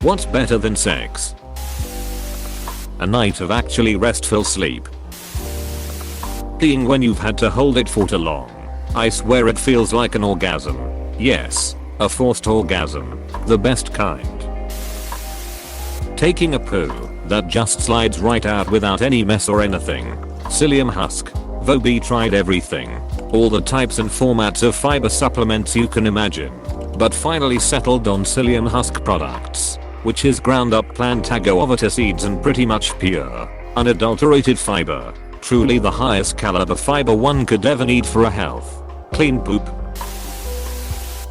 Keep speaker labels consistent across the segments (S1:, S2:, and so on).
S1: What's better than sex? A night of actually restful sleep. Peeing when you've had to hold it for too long. I swear it feels like an orgasm. Yes, a forced orgasm. The best kind. Taking a poo that just slides right out without any mess or anything. Psyllium husk. Vobi tried everything. All the types and formats of fiber supplements you can imagine. But finally settled on psyllium husk products. Which is ground up plant agave seeds and pretty much pure, unadulterated fiber. Truly the highest caliber fiber one could ever need for a health. Clean poop.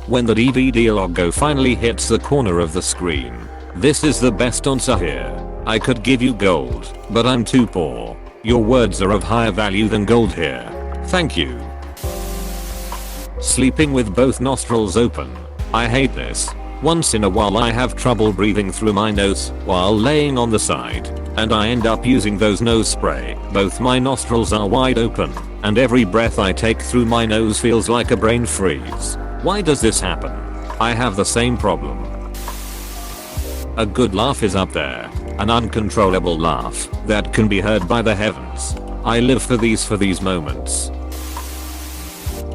S1: When the DVD logo finally hits the corner of the screen. This is the best answer here. I could give you gold, but I'm too poor. Your words are of higher value than gold here. Thank you. Sleeping with both nostrils open. I hate this. Once in a while I have trouble breathing through my nose while laying on the side, and I end up using those nose spray. Both my nostrils are wide open, and every breath I take through my nose feels like a brain freeze. Why does this happen? I have the same problem. A good laugh is up there. An uncontrollable laugh that can be heard by the heavens. I live for these moments.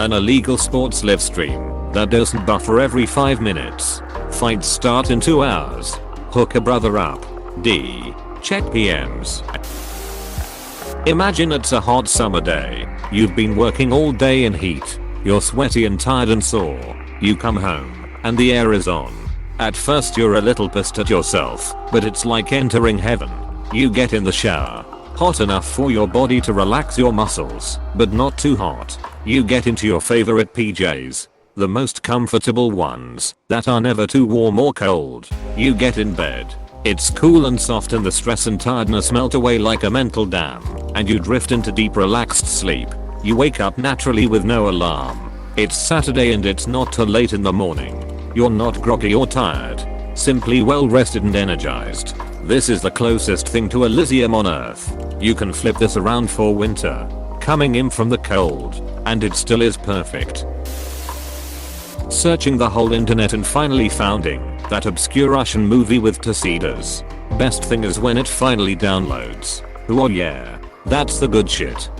S1: An illegal sports live stream that doesn't buffer every 5 minutes. Fights start in 2 hours. Hook a brother up. D. Check PMs. Imagine it's a hot summer day. You've been working all day in heat. You're sweaty and tired and sore. You come home, and the air is on. At first you're a little pissed at yourself, but it's like entering heaven. You get in the shower. Hot enough for your body to relax your muscles, but not too hot. You get into your favorite PJs. The most comfortable ones that are never too warm or cold. You get in bed. It's cool and soft and the stress and tiredness melt away like a mental dam, and you drift into deep relaxed sleep. You wake up naturally with no alarm. It's Saturday and it's not too late in the morning. You're not groggy or tired. Simply well rested and energized. This is the closest thing to Elysium on Earth. You can flip this around for winter. Coming in from the cold. And it still is perfect. Searching the whole internet and finally founding that obscure Russian movie with tuxedos. Best thing is when it finally downloads. Oh yeah, that's the good shit.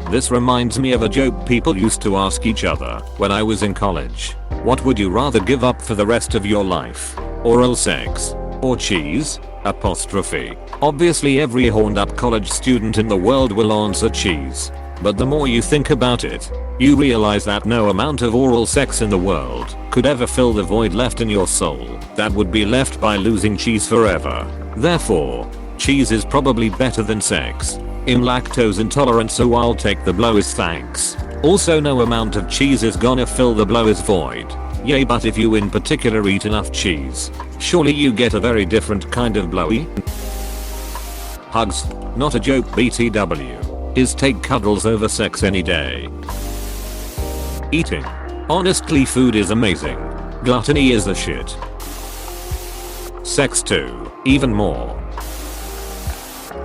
S1: This reminds me of a joke people used to ask each other when I was in college. What would you rather give up for the rest of your life? Oral sex or cheese? Apostrophe. Obviously every horned up college student in the world will answer cheese. But the more you think about it, you realize that no amount of oral sex in the world could ever fill the void left in your soul that would be left by losing cheese forever. Therefore, cheese is probably better than sex. I'm lactose intolerant, so I'll take the blowies thanks. Also no amount of cheese is gonna fill the blowies void. Yay, but if you in particular eat enough cheese, surely you get a very different kind of blowy. Hugs, not a joke. BTW. Is take cuddles over sex any day. Eating. Honestly food is amazing. Gluttony is the shit. Sex too, even more.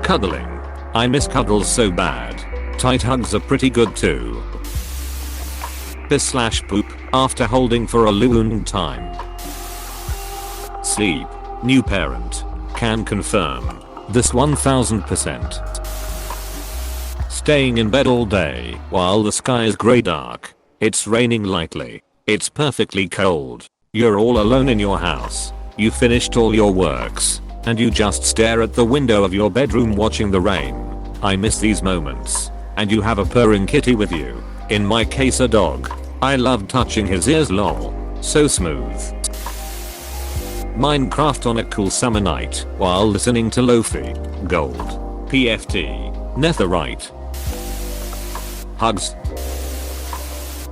S1: Cuddling. I miss cuddles so bad. Tight hugs are pretty good too. Piss/poop after holding for a long time. Sleep. New parent. Can confirm. This 1000%. Staying in bed all day while the sky is grey dark. It's raining lightly. It's perfectly cold. You're all alone in your house. You finished all your works. And you just stare at the window of your bedroom watching the rain. I miss these moments. And you have a purring kitty with you. In my case a dog. I love touching his ears lol. So smooth. Minecraft on a cool summer night while listening to Lo-fi. Gold. PFT. Netherite. Hugs.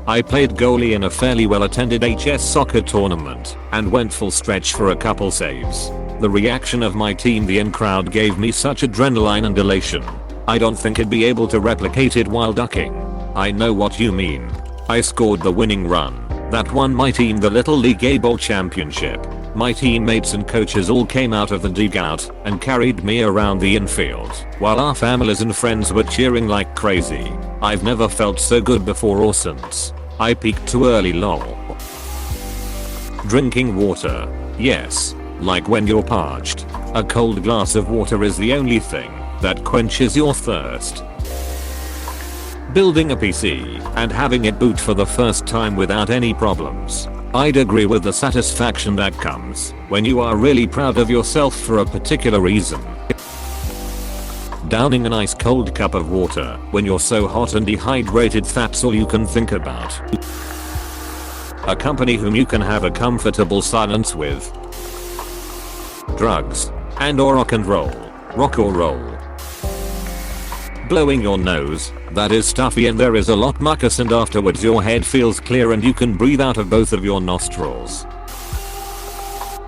S1: I played goalie in a fairly well attended HS soccer tournament and went full stretch for a couple saves. The reaction of my team, the in crowd, gave me such adrenaline and elation. I don't think I'd be able to replicate it while ducking. I know what you mean. I scored the winning run that won my team the Little League A-Bowl championship. My teammates and coaches all came out of the dugout and carried me around the infield, while our families and friends were cheering like crazy. I've never felt so good before or since. I peaked too early lol. Drinking water. Yes, Like when you're parched, a cold glass of water is the only thing that quenches your thirst. Building a PC and having it boot for the first time without any problems. I'd agree with the satisfaction that comes when you are really proud of yourself for a particular reason. Downing an ice cold cup of water when you're so hot and dehydrated that's all you can think about. A company whom you can have a comfortable silence with. Drugs and or rock and roll. Rock or roll. Blowing your nose, that is stuffy and there is a lot mucus, and afterwards your head feels clear and you can breathe out of both of your nostrils.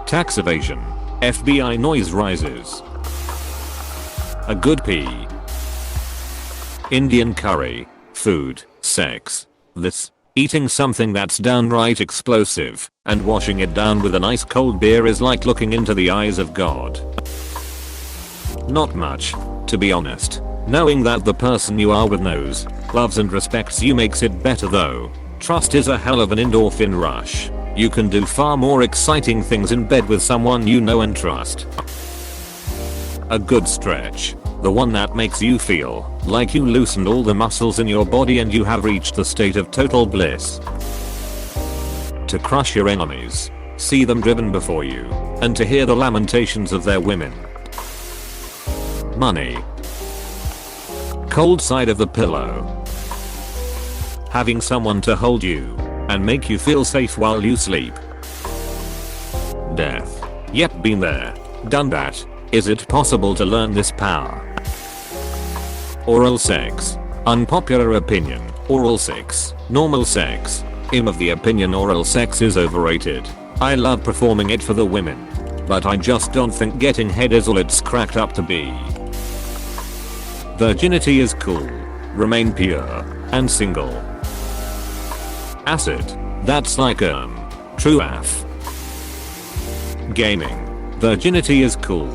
S1: Tax evasion. FBI noise rises. A good pee. Indian curry. Food. Sex. This. Eating something that's downright explosive and washing it down with an ice cold beer is like looking into the eyes of God. Not much, to be honest. Knowing that the person you are with knows, loves and respects you makes it better though. Trust is a hell of an endorphin rush. You can do far more exciting things in bed with someone you know and trust. A good stretch. The one that makes you feel like you loosened all the muscles in your body and you have reached the state of total bliss. To crush your enemies, see them driven before you, and to hear the lamentations of their women. Money. Cold side of the pillow. Having someone to hold you and make you feel safe while you sleep. Death. Yep, been there. Done that. Is it possible to learn this power? Oral sex. Unpopular opinion. Oral sex. Normal sex. I'm of the opinion oral sex is overrated. I love performing it for the women. But I just don't think getting head is all it's cracked up to be. Virginity is cool. Remain pure and single. Acid. That's like true AF. Gaming. Virginity is cool.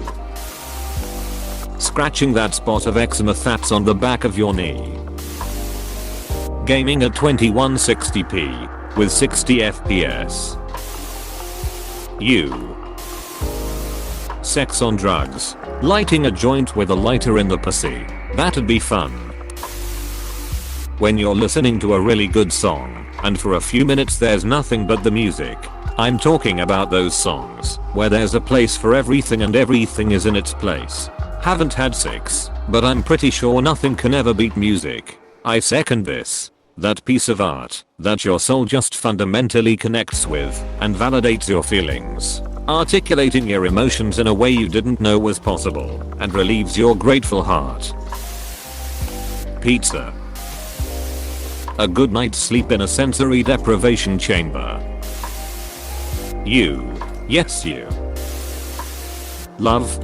S1: Scratching that spot of eczema that's on the back of your knee. Gaming at 2160p with 60 FPS. You. Sex on drugs. Lighting a joint with a lighter in the pussy. That'd be fun. When you're listening to a really good song and for a few minutes there's nothing but the music. I'm talking about those songs where there's a place for everything and everything is in its place. Haven't had sex, but I'm pretty sure nothing can ever beat music. I second this. That piece of art that your soul just fundamentally connects with and validates your feelings, articulating your emotions in a way you didn't know was possible and relieves your grateful heart. Pizza. A good night's sleep in a sensory deprivation chamber. You. Yes, you. Love.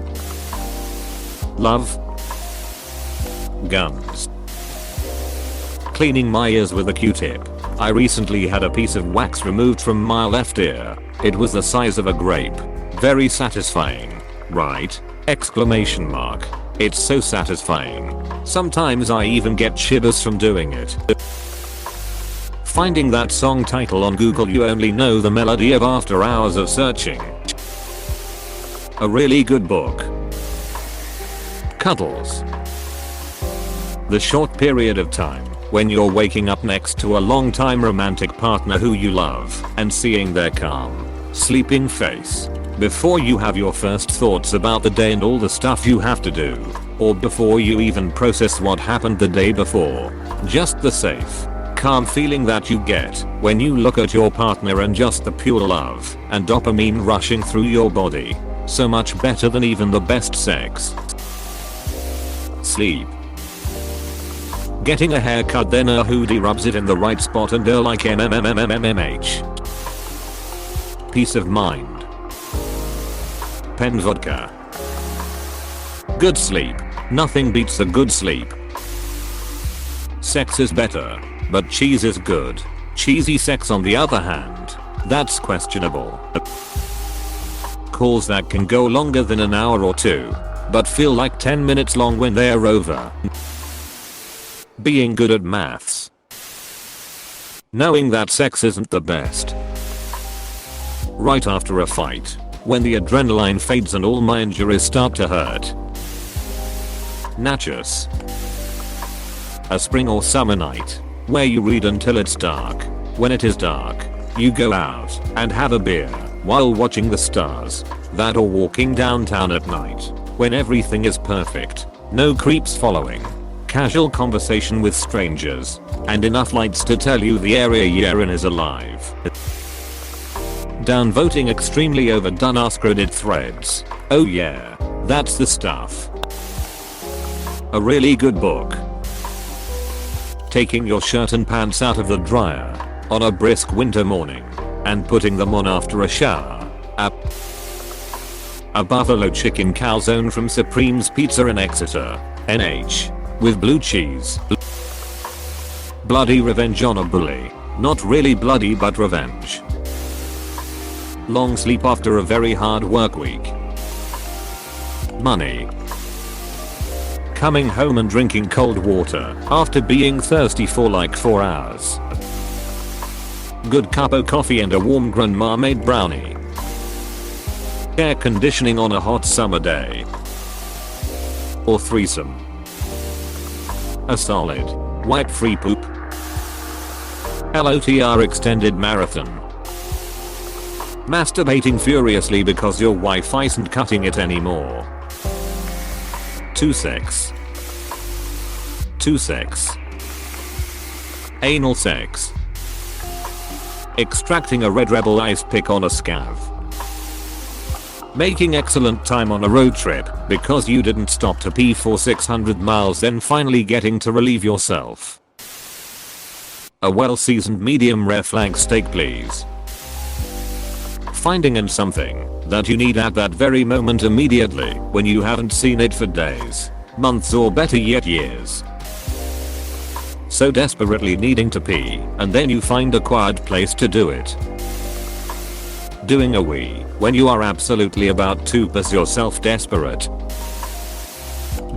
S1: Guns. Cleaning my ears with a Q-tip. I recently had a piece of wax removed from my left ear. It was the size of a grape. Very satisfying. Right? Exclamation mark. It's so satisfying. Sometimes I even get shivers from doing it. Finding that song title on Google, you only know the melody of after hours of searching. A really good book. Cuddles. The short period of time when you're waking up next to a long-time romantic partner who you love and seeing their calm, sleeping face before you have your first thoughts about the day and all the stuff you have to do, or before you even process what happened the day before. Just the safe, calm feeling that you get when you look at your partner and just the pure love and dopamine rushing through your body. So much better than even the best sex. Sleep. Getting a haircut, then a hoodie rubs it in the right spot and like MMMMMMH. Peace of mind. Pen vodka. Good sleep. Nothing beats a good sleep. Sex is better, but cheese is good. Cheesy sex on the other hand, that's questionable. Calls that can go longer than an hour or two, but feel like 10 minutes long when they're over. Being good at maths. Knowing that sex isn't the best. Right after a fight. When the adrenaline fades and all my injuries start to hurt. Nachos. A spring or summer night where you read until it's dark. When it is dark, you go out and have a beer while watching the stars. That or walking downtown at night when everything is perfect. No creeps following. Casual conversation with strangers and enough lights to tell you the area you're in is alive. Downvoting extremely overdone ass-coded threads. Oh yeah, that's the stuff. A really good book. Taking your shirt and pants out of the dryer on a brisk winter morning and putting them on after a shower. A buffalo chicken calzone from Supreme's Pizza in Exeter, NH, with blue cheese. Bloody revenge on a bully. Not really bloody but revenge. Long sleep after a very hard work week. Money. Coming home and drinking cold water after being thirsty for like 4 hours. Good cup of coffee and a warm grandma made brownie. Air conditioning on a hot summer day. Or threesome. A solid white free poop. LOTR extended marathon. Masturbating furiously because your wife isn't cutting it anymore. 2 sex. Anal sex. Extracting a red rebel ice pick on a scav. Making excellent time on a road trip because you didn't stop to pee for 600 miles, then finally getting to relieve yourself. A well-seasoned medium rare flank steak please. Finding in something that you need at that very moment immediately when you haven't seen it for days, months, or better yet years. So desperately needing to pee, and then you find a quiet place to do it. Doing a wee when you are absolutely about to piss yourself desperate.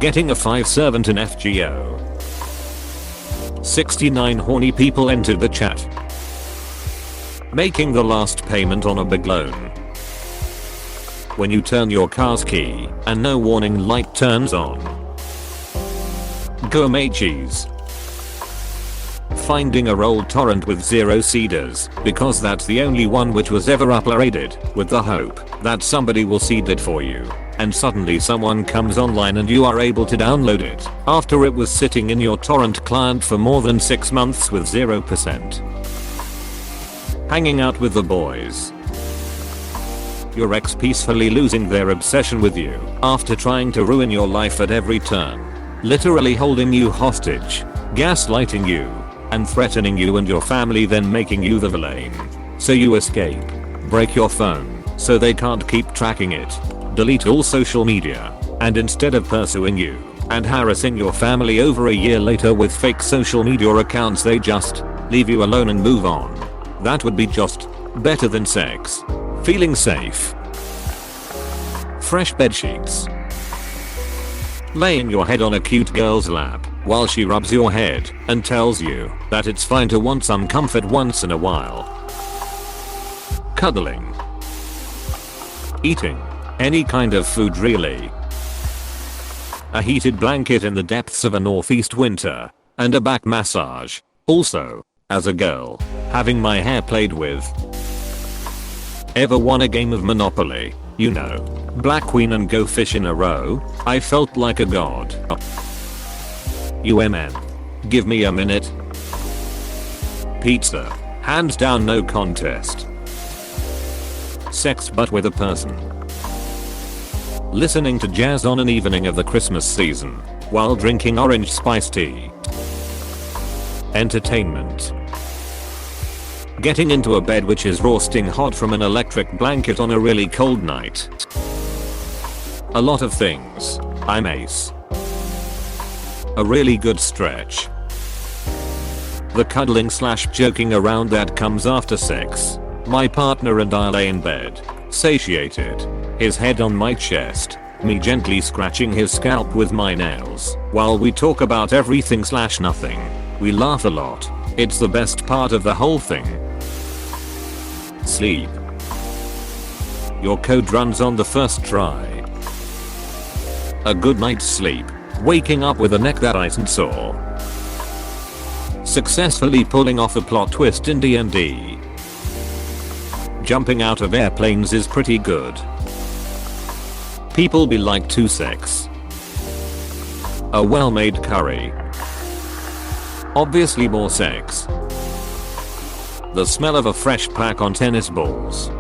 S1: Getting a 5 servant in FGO. 69 horny people entered the chat. Making the last payment on a big loan. When you turn your car's key and no warning light turns on. Gourmet cheese. Finding a rolled torrent with 0 seeders because that's the only one which was ever uploaded, with the hope that somebody will seed it for you, and suddenly someone comes online and you are able to download it after it was sitting in your torrent client for more than 6 months with 0%. Hanging out with the boys. Your ex peacefully losing their obsession with you after trying to ruin your life at every turn. Literally holding you hostage, gaslighting you, and threatening you and your family, then making you the villain. So you escape, break your phone so they can't keep tracking it, delete all social media, and instead of pursuing you and harassing your family over a year later with fake social media accounts, they just leave you alone and move on. That would be just better than sex. Feeling safe. Fresh bed sheets. Laying your head on a cute girl's lap while she rubs your head and tells you that it's fine to want some comfort once in a while. Cuddling. Eating any kind of food really. A heated blanket in the depths of a northeast winter and a back massage. Also, as a girl, having my hair played with. Ever won a game of Monopoly? You know, Black Queen and Go Fish in a row? I felt like a god. UMN. Give me a minute. Pizza. Hands down, no contest. Sex but with a person. Listening to jazz on an evening of the Christmas season while drinking orange spice tea. Entertainment. Getting into a bed which is roasting hot from an electric blanket on a really cold night. A lot of things. I'm ace. A really good stretch. The cuddling / joking around that comes after sex. My partner and I lay in bed, satiated, his head on my chest, me gently scratching his scalp with my nails, while we talk about everything / nothing. We laugh a lot. It's the best part of the whole thing. Sleep. Your code runs on the first try. A good night's sleep. Waking up with a neck that isn't sore. Successfully pulling off a plot twist in D&D. Jumping out of airplanes is pretty good. People be like 2 sex. A well-made curry. Obviously more sex. The smell of a fresh pack on tennis balls.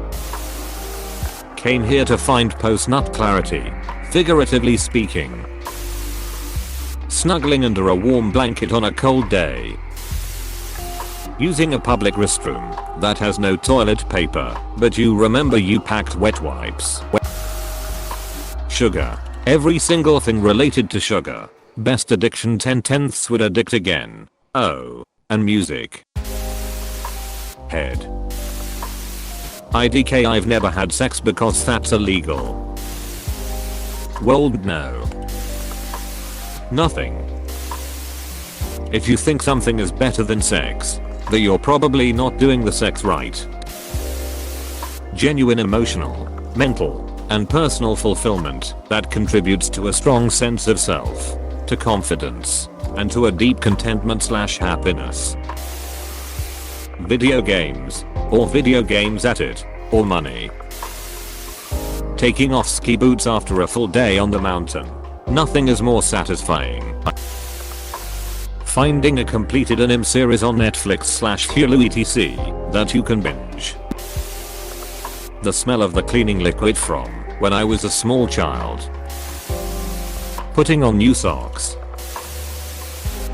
S1: Came here to find post-nut clarity, figuratively speaking. Snuggling under a warm blanket on a cold day. Using a public restroom that has no toilet paper, but you remember you packed wet wipes. Sugar. Every single thing related to sugar. Best addiction 10/10ths would addict again. Oh. And music. Head. IDK I've never had sex because that's illegal. Well no. Nothing. If you think something is better than sex, then you're probably not doing the sex right. Genuine emotional, mental, and personal fulfillment that contributes to a strong sense of self, to confidence, and to a deep contentment/happiness. Video games, or video games at it, or money. Taking off ski boots after a full day on the mountain. Nothing is more satisfying. Finding a completed anime series on Netflix/Hulu etc. that you can binge. The smell of the cleaning liquid from when I was a small child. Putting on new socks.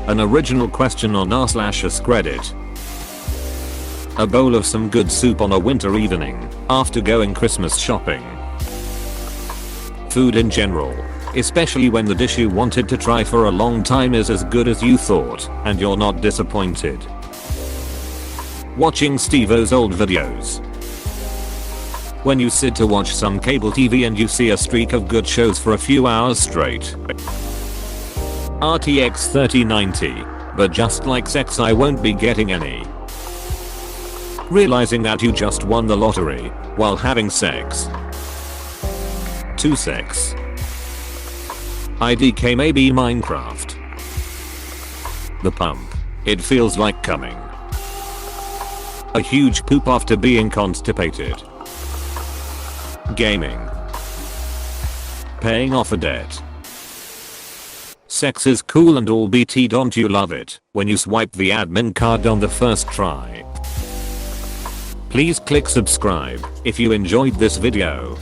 S1: An original question on r/us Reddit. A bowl of some good soup on a winter evening after going Christmas shopping. Food in general, especially when the dish you wanted to try for a long time is as good as you thought and you're not disappointed. Watching Steve-O's old videos. When you sit to watch some cable TV and you see a streak of good shows for a few hours straight. RTX 3090, but just like sex I won't be getting any. Realizing that you just won the lottery while having sex. 2 sex. IDK maybe Minecraft. The pump. It feels like coming. A huge poop after being constipated. Gaming. Paying off a debt. Sex is cool and all BT, don't you love it when you swipe the admin card on the first try. Please click subscribe if you enjoyed this video.